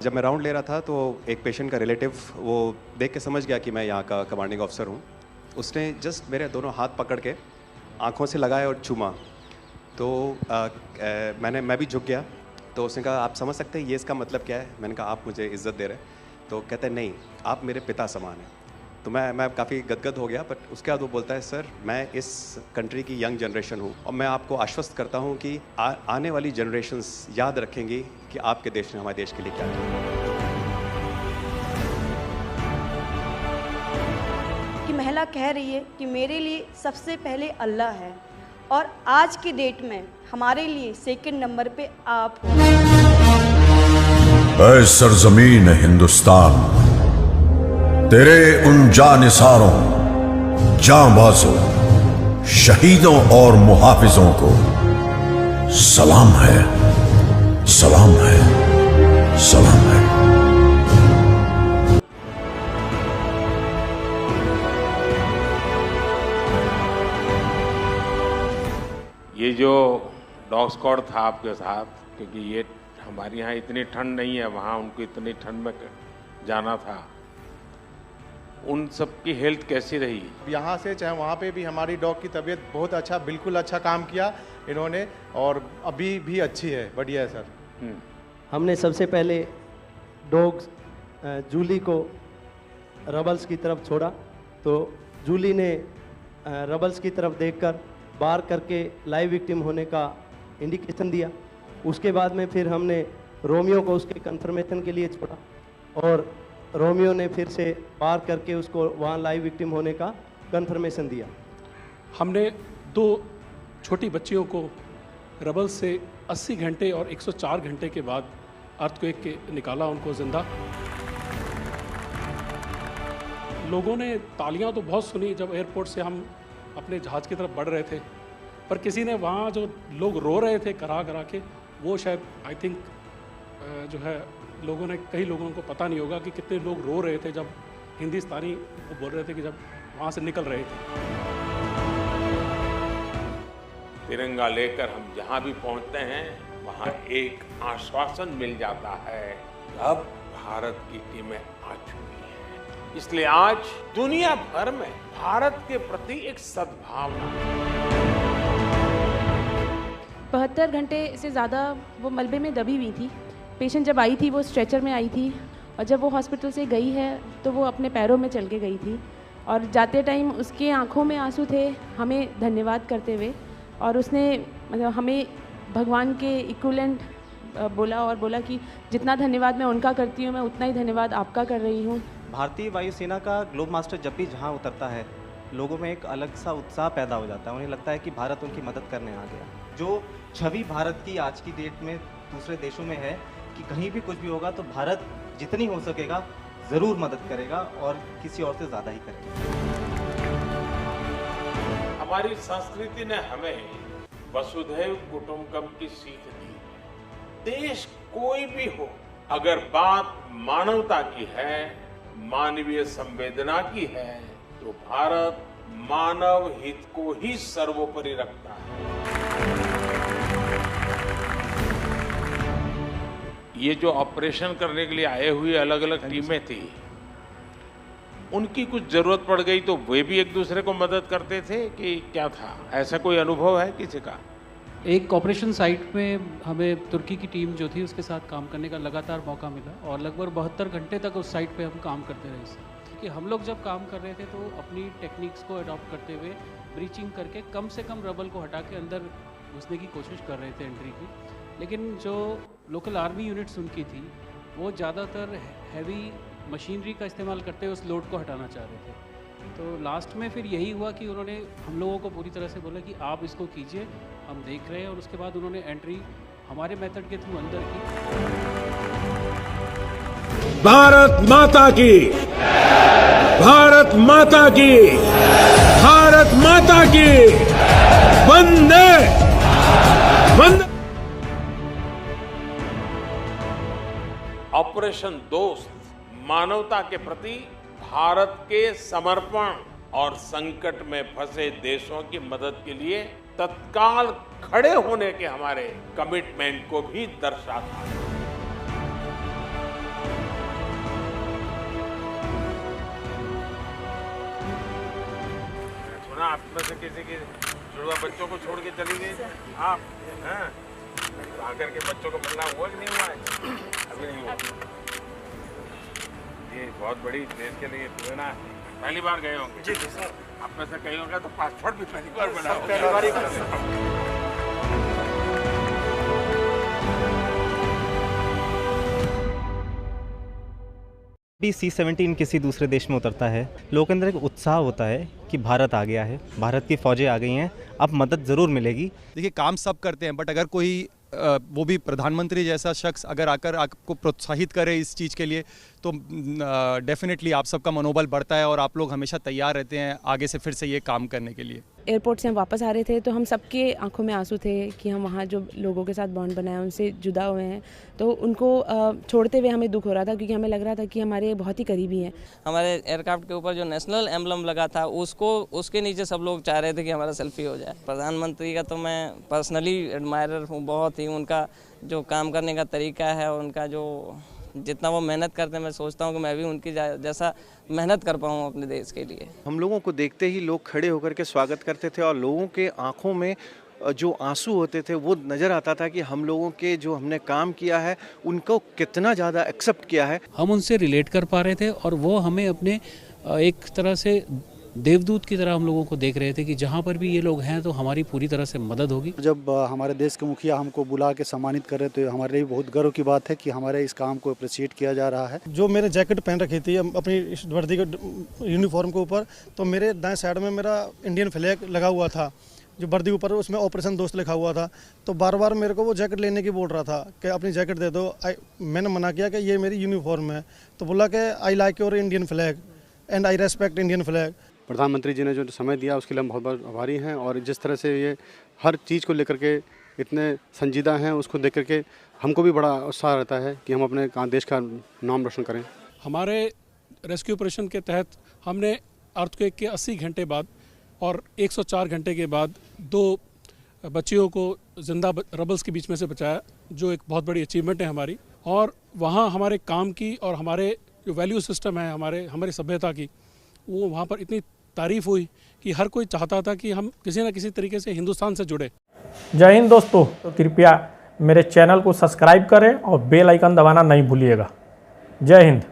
जब मैं राउंड ले रहा था तो एक पेशेंट का रिलेटिव वो देख के समझ गया कि मैं यहाँ का कमांडिंग ऑफिसर हूँ। उसने जस्ट मेरे दोनों हाथ पकड़ के आंखों से लगाए और चूमा। तो मैं भी झुक गया। तो उसने कहा आप समझ सकते हैं ये इसका मतलब क्या है? मैंने कहा आप मुझे इज़्ज़त दे रहे हैं। तो कहते हैं नहीं, आप मेरे पिता समान हैं। तो मैं काफ़ी गदगद हो गया। बट उसके बाद वो बोलता है सर मैं इस कंट्री की यंग जनरेशन हूँ और मैं आपको आश्वस्त करता हूँ कि आने वाली जनरेशन्स याद रखेंगी कि आपके देश ने हमारे देश के लिए क्या किया। कि महिला कह रही है कि मेरे लिए सबसे पहले अल्लाह है और आज की डेट में हमारे लिए सेकंड नंबर पे आप हो। ऐ सरजमीन हिंदुस्तान, तेरे उन जानिसारों, जांबाजों, शहीदों और मुहाफिजों को सलाम है, सलाम है, सलाम है। ये जो डॉग स्क्वाड था आपके साथ, क्योंकि ये हमारे यहाँ इतनी ठंड नहीं है, वहाँ उनको इतनी ठंड में जाना था, उन सब की हेल्थ कैसी रही? यहाँ से चाहे वहाँ पे भी हमारी डॉग की तबीयत बहुत अच्छा, बिल्कुल अच्छा काम किया इन्होंने और अभी भी अच्छी है, बढ़िया है सर। हमने सबसे पहले डॉग जूली को रबल्स की तरफ छोड़ा तो जूली ने रबल्स की तरफ देखकर बार करके लाइव विक्टिम होने का इंडिकेशन दिया। उसके बाद में फिर हमने रोमियो को उसके कंफर्मेशन के लिए छोड़ा और रोमियो ने फिर से बार करके उसको वहाँ लाइव विक्टिम होने का कंफर्मेशन दिया। हमने 2 छोटी बच्चियों को रबल से 80 घंटे और 104 घंटे के बाद अर्थक्वेक के निकाला उनको जिंदा। लोगों ने तालियां तो बहुत सुनी जब एयरपोर्ट से हम अपने जहाज़ की तरफ बढ़ रहे थे, पर किसी ने वहाँ जो लोग रो रहे थे करा करा के, वो शायद आई थिंक जो है लोगों ने, कई लोगों को पता नहीं होगा कि कितने लोग रो रहे थे जब हिंदुस्तानी वो बोल रहे थे कि जब वहाँ से निकल रहे थे। तिरंगा लेकर हम जहाँ भी पहुँचते हैं वहाँ एक आश्वासन मिल जाता है, अब भारत की टीमें आ चुकी हैं। इसलिए आज दुनिया भर में भारत के प्रति एक सद्भावना। 72 घंटे से ज़्यादा वो मलबे में दबी हुई थी। पेशेंट जब आई थी वो स्ट्रेचर में आई थी और जब वो हॉस्पिटल से गई है तो वो अपने पैरों में चल के गई थी और जाते टाइम उसके आंखों में आंसू थे हमें धन्यवाद करते हुए, और उसने मतलब हमें भगवान के इक्विवेलेंट बोला और बोला कि जितना धन्यवाद मैं उनका करती हूँ मैं उतना ही धन्यवाद आपका कर रही हूँ। भारतीय वायुसेना का ग्लोब मास्टर जब भी जहाँ उतरता है लोगों में एक अलग सा उत्साह पैदा हो जाता है, उन्हें लगता है कि भारत उनकी मदद करने आ गया। जो छवि भारत की आज की डेट में दूसरे देशों में है कि कहीं भी कुछ भी होगा तो भारत जितनी हो सकेगा ज़रूर मदद करेगा और किसी और से ज़्यादा ही करेगा। हमारी संस्कृति ने हमें वसुधैव कुटुंबकम की सीख दी। देश कोई भी हो, अगर बात मानवता की है, मानवीय संवेदना की है, तो भारत मानव हित को ही सर्वोपरि रखता है। ये जो ऑपरेशन करने के लिए आए हुए अलग अलग टीमें थी, उनकी कुछ जरूरत पड़ गई तो वे भी एक दूसरे को मदद करते थे कि क्या था? ऐसा कोई अनुभव है किसी का? एक ऑपरेशन साइट में हमें तुर्की की टीम जो थी उसके साथ काम करने का लगातार मौका मिला और लगभग 72 घंटे तक उस साइट पे हम काम करते रहे। कि हम लोग जब काम कर रहे थे तो अपनी टेक्निक्स को अडॉप्ट करते हुए ब्रीचिंग करके कम से कम रबल को हटा के अंदर घुसने की कोशिश कर रहे थे एंट्री की, लेकिन जो लोकल आर्मी यूनिट्स उनकी थी वो ज़्यादातर हैवी मशीनरी का इस्तेमाल करते हुए उस लोड को हटाना चाह रहे थे। तो लास्ट में फिर यही हुआ कि उन्होंने हम लोगों को पूरी तरह से बोला कि आप इसको कीजिए, हम देख रहे हैं, और उसके बाद उन्होंने एंट्री हमारे मेथड के थ्रू अंदर की। भारत माता की, भारत माता की, भारत माता की, वंदे वंदे। ऑपरेशन दोस्त मानवता के प्रति भारत के समर्पण और संकट में फंसे देशों की मदद के लिए तत्काल खड़े होने के हमारे कमिटमेंट को भी दर्शाता है। में से किसी की जुड़वा बच्चों को छोड़ के चली गई आप हैं? आकर के बच्चों को मिलना हुआ कि नहीं हुआ है? अभी नहीं हुआ। ये बहुत बड़ी देश के लिए प्रेरणा है। पहली बार गए होंगे? जी सर। आप में से कहीं होगा तो पासपोर्ट भी पहली बार बना होगा। भी C-17 किसी दूसरे देश में उतरता है, लोगों के अंदर एक उत्साह होता है कि भारत आ गया है, भारत की फ़ौजें आ गई हैं, अब मदद ज़रूर मिलेगी। देखिए काम सब करते हैं, बट अगर कोई वो भी प्रधानमंत्री जैसा शख्स अगर आकर आपको प्रोत्साहित करे इस चीज़ के लिए तो डेफिनेटली आप सबका मनोबल बढ़ता है और आप लोग हमेशा तैयार रहते हैं आगे से फिर से ये काम करने के लिए। एयरपोर्ट से हम वापस आ रहे थे तो हम सबके आंखों में आंसू थे कि हम वहाँ जो लोगों के साथ बॉन्ड बनाया उनसे जुदा हुए हैं, तो उनको छोड़ते हुए हमें दुख हो रहा था क्योंकि हमें लग रहा था कि हमारे बहुत ही करीबी हैं। हमारे एयरक्राफ्ट के ऊपर जो नेशनल एम्बलम लगा था उसके नीचे सब लोग चाह रहे थे कि हमारा सेल्फी हो जाए। प्रधानमंत्री का तो मैं पर्सनली एडमायरर हूँ बहुत ही, उनका जो काम करने का तरीका है और उनका जो जितना वो मेहनत करते हैं, मैं सोचता हूँ कि मैं भी उनकी जैसा मेहनत कर पाऊँ अपने देश के लिए। हम लोगों को देखते ही लोग खड़े होकर के स्वागत करते थे और लोगों के आंखों में जो आंसू होते थे वो नज़र आता था कि हम लोगों के जो हमने काम किया है उनको कितना ज़्यादा एक्सेप्ट किया है। हम उनसे रिलेट कर पा रहे थे और वो हमें अपने एक तरह से देवदूत की तरह हम लोगों को देख रहे थे कि जहाँ पर भी ये लोग हैं तो हमारी पूरी तरह से मदद होगी। जब हमारे देश के मुखिया हमको बुला के सम्मानित कर रहे तो हमारे लिए बहुत गर्व की बात है कि हमारे इस काम को अप्रिशिएट किया जा रहा है। जो मेरे जैकेट पहन रखी थी अपनी इस वर्दी के यूनिफॉर्म के ऊपर, तो मेरे दाएं साइड में मेरा इंडियन फ्लैग लगा हुआ था, जो वर्दी के ऊपर उसमें ऑपरेशन दोस्त लिखा हुआ था। तो बार बार मेरे को वो जैकेट लेने की बोल रहा था कि अपनी जैकेट दे दो। मैंने मना किया कि ये मेरी यूनिफॉर्म है, तो बोला कि I like your Indian flag and I respect Indian flag. प्रधानमंत्री जी ने जो समय दिया उसके लिए हम बहुत बहुत आभारी हैं और जिस तरह से ये हर चीज़ को लेकर के इतने संजीदा हैं उसको देख करके हमको भी बड़ा उत्साह रहता है कि हम अपने देश का नाम रोशन करें। हमारे रेस्क्यू ऑपरेशन के तहत हमने अर्थक्वेक के 80 घंटे बाद और 104 घंटे के बाद 2 बच्चियों को जिंदा रबल्स के बीच में से बचाया, जो एक बहुत बड़ी अचीवमेंट है हमारी। और वहाँ हमारे काम की और हमारे जो वैल्यू सिस्टम है हमारी सभ्यता की, वो वहाँ पर इतनी तारीफ हुई कि हर कोई चाहता था कि हम किसी न किसी तरीके से हिंदुस्तान से जुड़े। जय हिंद दोस्तों, तो कृपया मेरे चैनल को सब्सक्राइब करें और बेल आइकन दबाना नहीं भूलिएगा। जय हिंद।